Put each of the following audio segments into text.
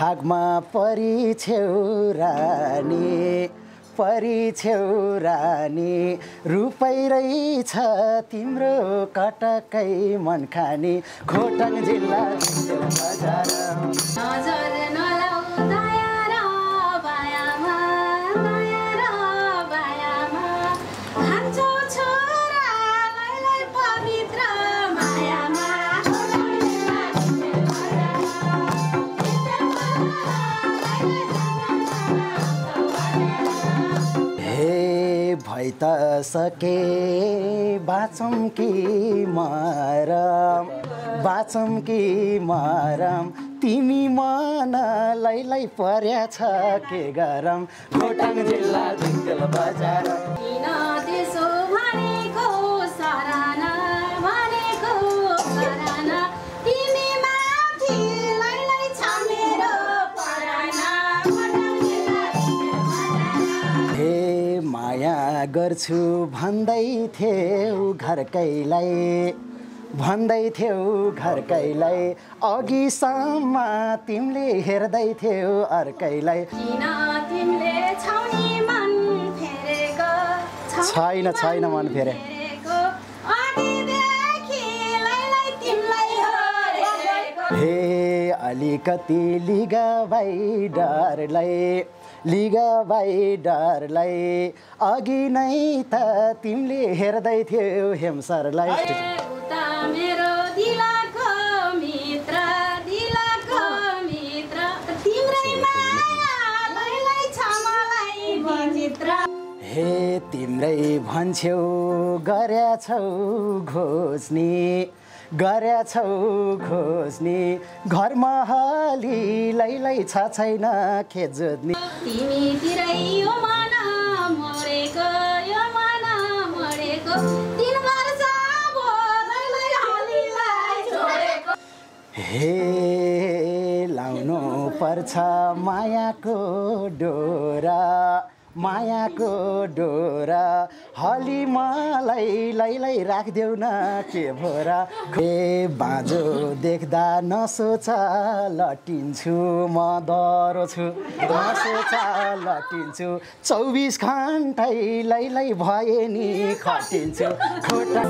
भागमा परिछेउ रानी रूपै रहेछ तिम्रो कटकै मन खानी खोटाङ जिल्ला दिक्तेल बजार नजर नलाउ दया र बायामा खान्छौ छोरालाई पवित्र मायामा भइ त सके बाँचौँ कि मरम तिमी मनलाई पर्या छ के गरम खोटाङ जिल्ला दिक्तेल बजार किन त्यसो भनेको सराना तिमी माथि लै छ मेरो पराना माया गर्छु भन्दै थियौ घरकैलाई अघिसम्म तिमीले हेर्दै थियौ अर्कैलाई किन तिमीले छाउनी मन फेरेको छैन मन फेरे हे अलिकति लिगबाई डरलाई अघि नै त तिमीले हेर्दै थियौ हेमसरलाई उता मेरो दिलको मित्र तिम्रै मायालाई छ मलाई विचित्र हे तिम्रै भन्छौ गर्याछौ खोज्नी घरमा हालीलाई छ छैन खेत जोत्ने तिमीतिरै यो मन मरेको तीन वर्ष भोलैलाई हालीलाई छोडेको हे लाउनु पर्छ मायाको डोरा हली मलाई राखिदेऊ न के भोरा हे बाँझो देख्दा नसोच लटिन्छु म डरो छु नसोच लटिन्छु 24 घण्टै भए नि खटिन्छु खोटा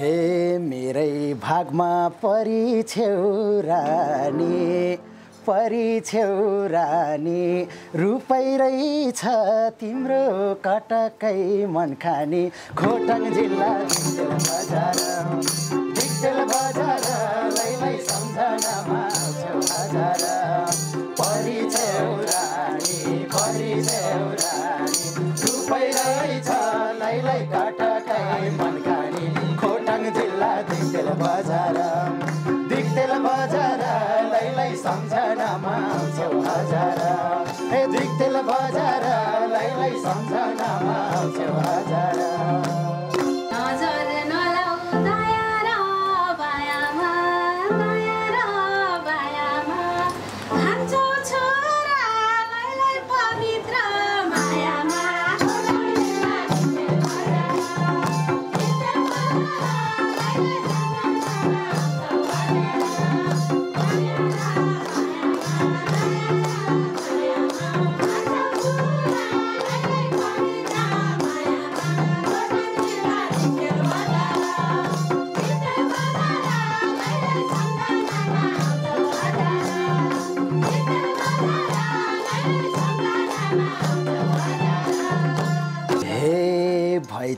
हे मेरै भागमा परिछेउ रानी रूपै रहेछ तिम्रो कटकै मन खानी खोटाङ जिल्ला दिक्तेल बजार लै सम्झनामा आउँछौ हजार परिछेउ रानी रूपै रहेछ लै कटकै मन खानी खोटाङ जिल्ला दिक्तेल बजार लै सम्झनामा आउँछौ हजार हे दिक्तेल बजार लै सम्झनामा आउँछौ हजार नजर नलाउ दया र बायामा खान्छौ छोरालाई पवित्र मायामा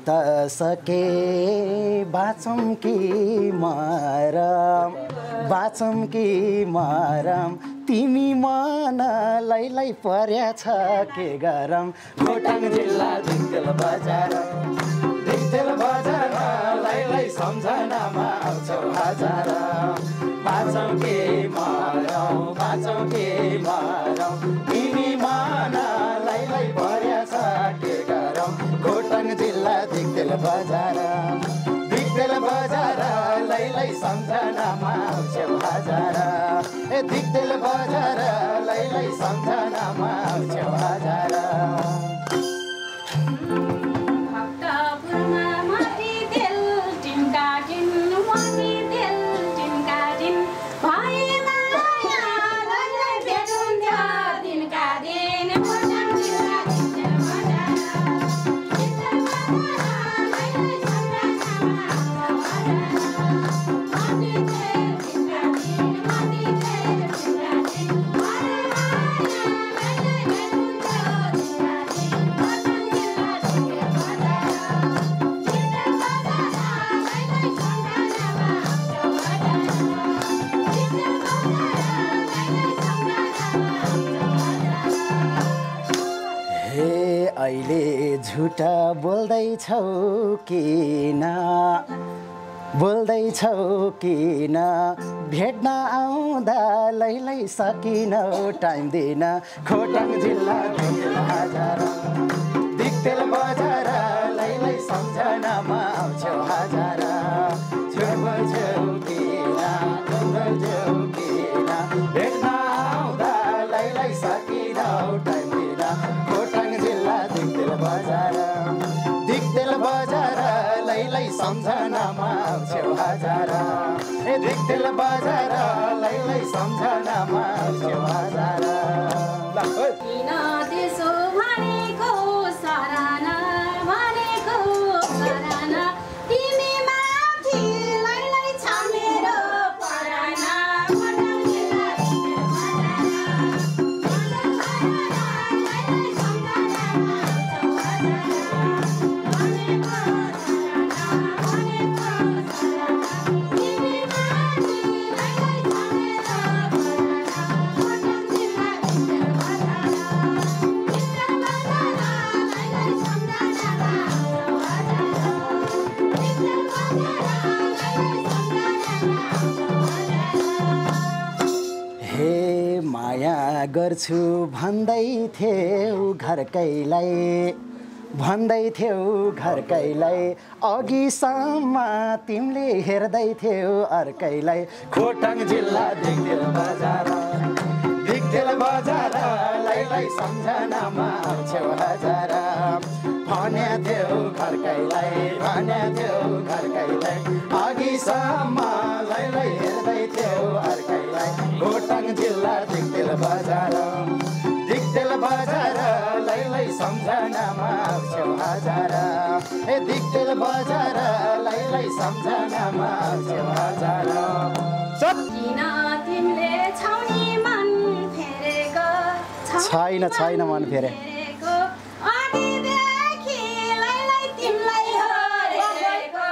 त सके बाँचौँ कि मरम बाँचौँ कि मरम तिमी मनलाई पर्या छ के गरम खोटाङ जिल्ला दिक्तेल बजार लाई सम्झनामा आउँछौ हजार बाँचौँ कि मरौँ तिमी मनलाई पर्या छ के गरम खोटाङ जिल्ला दिक्तेल बजार लाई सम्झनामा आउँछौ हजार दिक्तेल बजार लाई सम्झनामा आउँछौ हजार भक्तपुरमा माथि तेल टिनका टिन माथि तेल टिनका टिन भए माया लाई भेटुन्थ्यो दिनका दिन खोटाङ जिल्ला दिक्तेल बजार अहिले झुटा बोल्दैछौ किन भेट्न आउँदा लै सकिनौ टाइम दिन खोटाङ जिल्ला दिक्तेल बजार लै सम्झनामा आउँछौ हजार छेउ किन भेट्न आउँदा लै सकिनौ टाइम दिन खोटाङ जिल्ला दिक्तेल बजार लै सम्झनामा आउँछौ हजार दिक्तेल बजार लै सम्झनामा आउँछौ हजार किन त्यसो भनेको सराना तिमी माथि लै छ मेरो पराना खोटाङ जिल्ला गर्छु भन्दै थियौ घरकैलाई अघिसम्म तिमीले हेर्दै थियौ अर्कैलाई खोटाङ जिल्ला दिक्तेल बजार लै सम्झनामा आउँछौ हजार भन्या थियौ घरकैलाई अघिसम्म लै हेर्दै थियौ अर्कैलाई खोटाङ जिल्ला दिक्तेल बजार लै सम्झनामा आउँछौ हजार दिक्तेल बजार लै सम्झनामा आउँछौ हजार किन तिमीले छाउनी मन फेरेको छैन मन फेरे अघिदेखि लै तिमीलाई हेरेको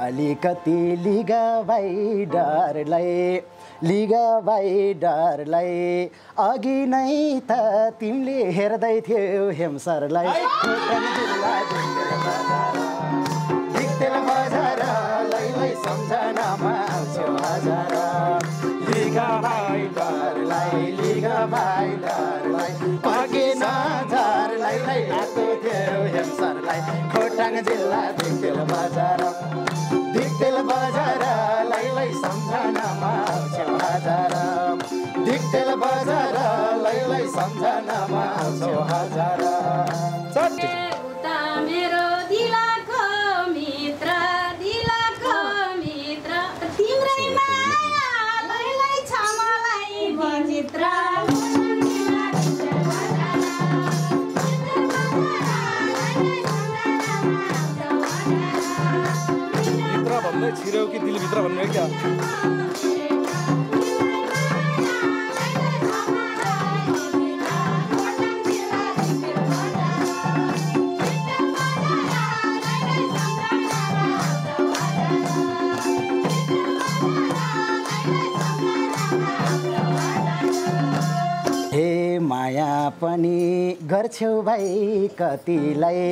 अलिकति लिगाबाई डरलाई अघि नै त तिमीले हेर्दै थियौ हेमसरलाई दिक्तेल बजार लै सम्झनामा आउँछौ हजार लिगाबाई डरलाई अघि नझरलाई आएको थियौ हेमसरलाई खोटाङ जिल्ला दिक्तेल बजार लै सम्झनामा आउँछौ हजार दिक्तेल बजार लै सम्झनामा आउँछौ हजार मायालैलाई छ मलाई विचित्र भित्र भन्दै छिर्यो कि दिलभित्र भन्ने क्या हे माया पनि गर्छौ भाइ कतिलाई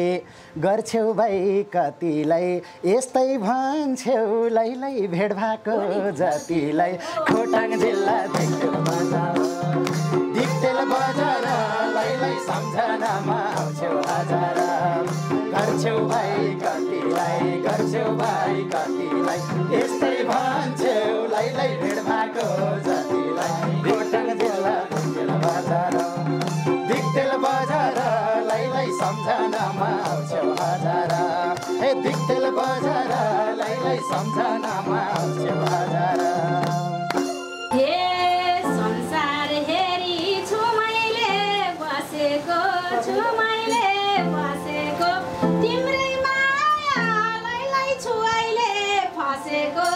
गर्छौ भाइ कतिलाई यस्तै भन्छौ लैलै भेट भएको जतिलाई खोटाङ जिल्ला दिक्तेल बजार लैलै सम्झनामा आउँछौ हजार गर्छौ भाइ कतिलाई गर्छौ भाइ कतिलाई यस्तै भन्छौ लैलै भेट भएको जतिलाई खोटाङ जिल्ला दिक्तेल बजार लैलै सम्झनामा आउँछौ हजार हे दिक्तेल बजार लैलै सम्झनामा आउँछौ हजार हे संसार हेरी छु मैले बसेको छु मैले बसेको तिम्रै मायालैलाई छु अहिले फसेको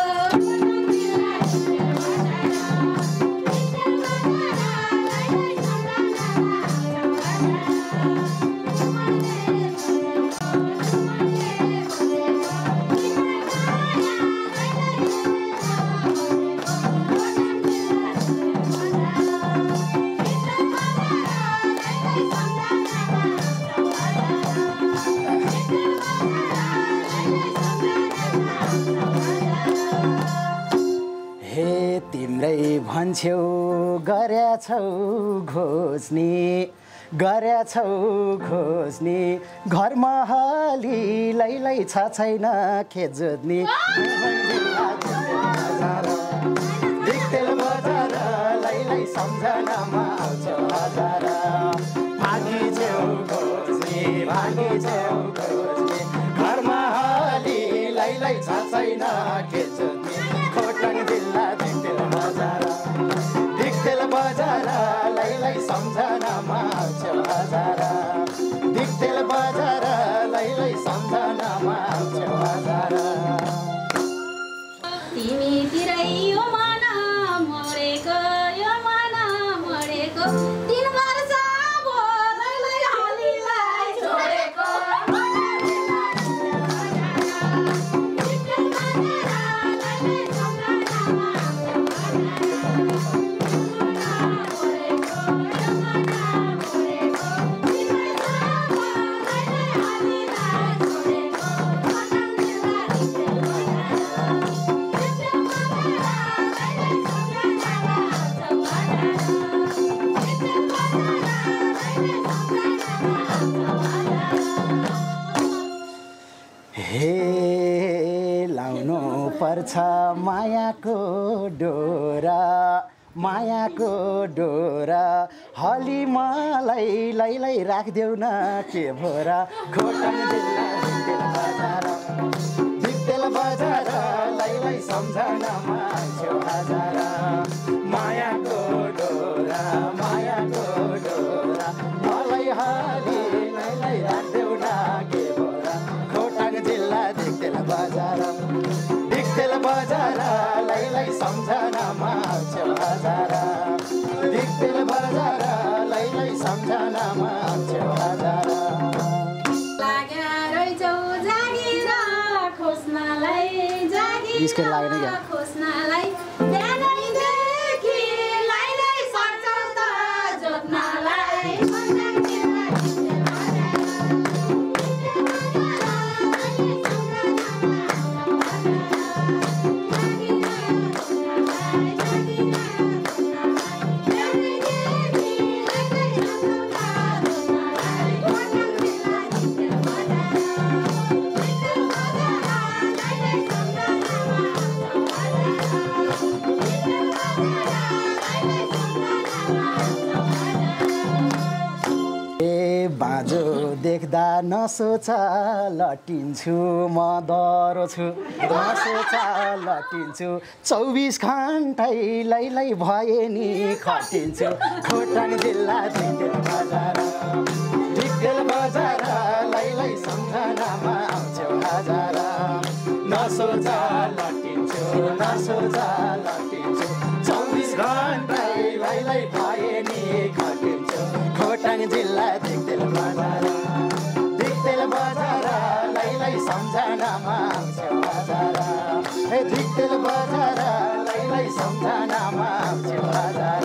तिम्रै भन्छौ गरेछौ खोज्ने घरमा हाली लैलै छ छैन खेत जोत्ने दिक्तेल बजार लैलै सम्झनामा आउँछौ हजार भागिछौ खोज्ने घरमा हाली लैलै छ छैन खेत जोत्ने खोटाङ जिल्ला दिक्तेल बजार लैलै सम्झनामा आउँछौ हजार दिक्तेल बजार लैलै सम्झनामा आउँछौ हजार तिमीतिरै यो मन मरेको यो मन मरेको 3 वर्ष भो लैलै हालीलाई छोडेको हे लाउनु पर्छ मायाको डोरा हली मलाई लैलै राखिदेऊ न के भोरा खोटाङ जिल्ला दिक्तेल बजार लैलै सम्झनामा आउँछौ हजार मायाको डोरा मलाई हली लैलै राखिदेऊ न के भोरा खोटाङ जिल्ला दिक्तेल बजार लैलै सम्झनामा आउँछौ हजार दिक्तेल बजार लैलै सम्झनामा आउँछौ हजार लाग्या रहेछौ जागिर खोज्नलाई बिस्किट लागेन क्या खोज्नलाई बिहानैदेखि लैलै सक्छौ त जोत्नलाई नसोचा लटिन्छु म डरो छु नसोचा लटिन्छु 24 घन्टै लैलै भए नि खटिन्छु खोटाङ जिल्ला ढिक्तेल बजार लैलै सम्झनामा आउँछौ हजार नसोचा लटिन्छु 24 घन्टै लैलै भए नि खटिन्छु खोटाङ जिल्ला ढिक्तेल बजार लैलै सम्झनामा आउँछौ हजार हे ढिक्तेल बजार लैलै सम्झनामा आउँछौ हजार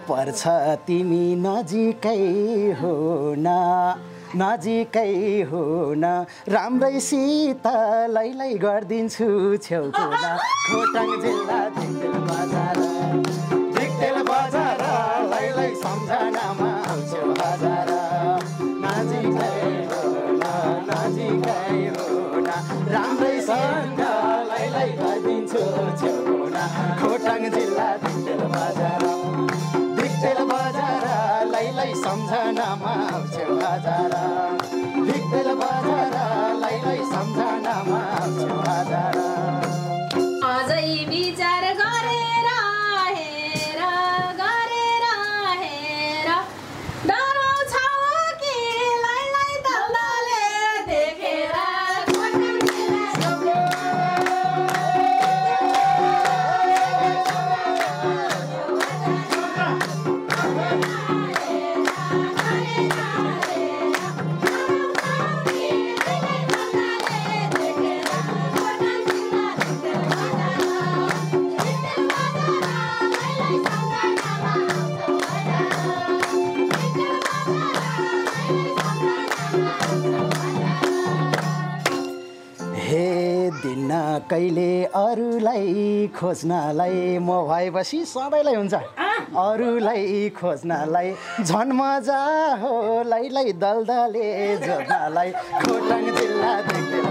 पर्छ तिमी नजिकै हो न राम्रैसित लैलै गरिदिन्छु छेउको खोटाङ जिल्ला ढिक्तेल बजार लैलै सम्झनामा आउँछौ हजार नजिकै हो न राम्रैसित लैलै गरिदिन्छु छेउको खोटाङ जिल्ला ढिक्तेल बजार लैलै सम्झनामा आउँछौ हजार ढिक्तेल बजार लैलै सम्झनामा आउँछौ हजार अझै विचार गरेर हेर डराउँछौ कि लैलै दलदलले देखेर कहिले अरूलाई खोज्नलाई म भएपछि सबैलाई हुन्छ अरूलाई खोज्नलाई झन् मजा हो लैलै दलदले जोड्नलाई खोटाङ जिल्ला ढिक्तेल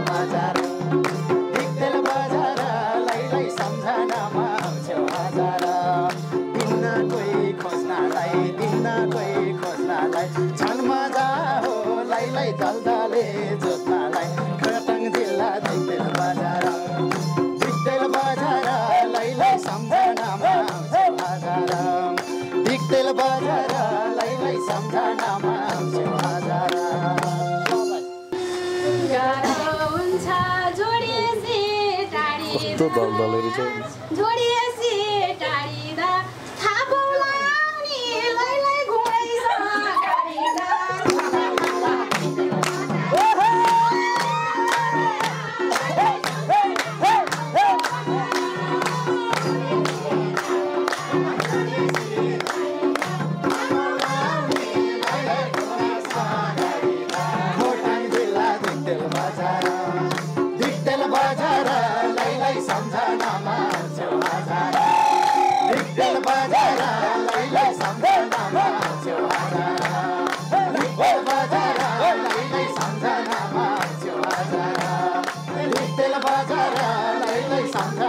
बजार लैलै सम्झनामा आउँछौ हजार दिन्न कोही खोज्नलाई झन् मजा हो लैलै दलदले जोड्नलाई खोटाङ जिल्ला ढिक्तेल बजार लैलै सम्झनामा आउँछौ हजार ढिक्तेल बजार लैलै सम्झनामा आउँछौ हजार हुन्छ जोडिएसी टाढिदा थाहा लाउने लैलै घुँडैछ गाडीदा सम्झनामा